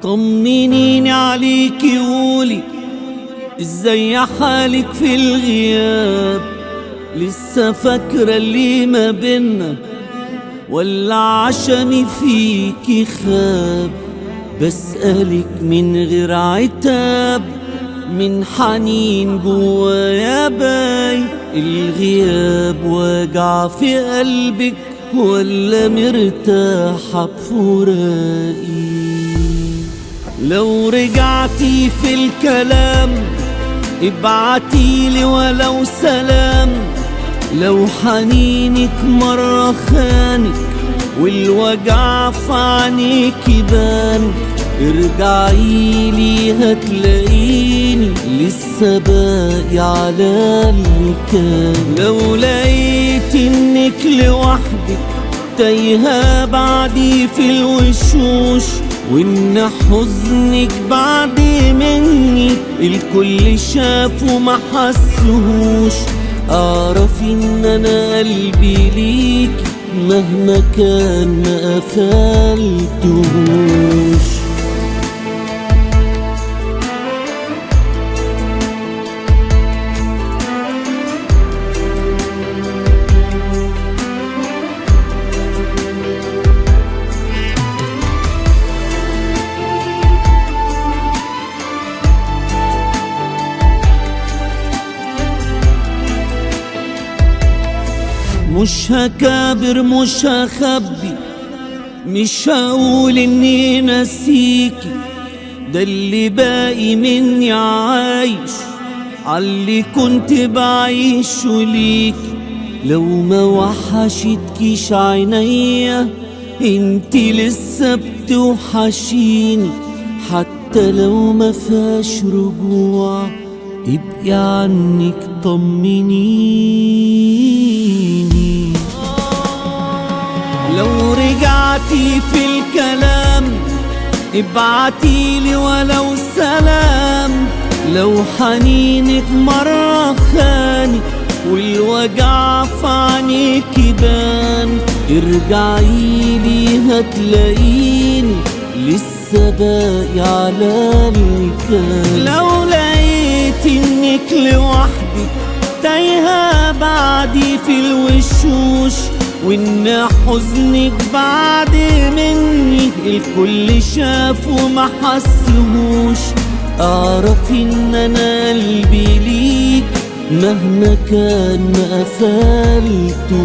طمنيني عليكي قولي ازاي حالك في الغياب، لسه فاكرة اللي ما بينا ولا عشمي فيكي خاب؟ بسألك من غير عتاب، من حنين جوايا باي. الغياب واجع في قلبك ولا مرتاحة بفراقي؟ لو رجعتي في الكلام ابعتيلي ولو سلام، لو حنينك مرة خانك والوجع في عينيكي بان، ارجعيلي هتلاقيني لسه باقي على اللي كان. لو لقيت انك لوحدك تايهة بعدي في الوشوش، وان حزنك بعد مني الكل شاف وما حسهوش، اعرف ان انا قلبي ليك مهما كان ما قفلتهوش. مش هكابر مش هخبي، مش هقول اني نسيكي، ده اللي باقي مني عايش عاللي كنت بعيشه ليكي. لو ما وحشتكيش عينيا انتي لسه بتوحشيني، حتى لو ما فيهاش رجوع ابقي عنك طمنيني. لو رجعتي في الكلام ابعتيلي ولو سلام، لو حنينك مرة خانك والوجع في عينيكي بان، ارجعيلي هتلاقيني لسه باقي على اللي كان. لو لقيت انك لوحدك تايهة بعدي في الوشوش، وان حزنك بعد مني الكل شاف وما حسهوش، اعرف ان انا قلبي ليك مهما كان ما قفلتهوش.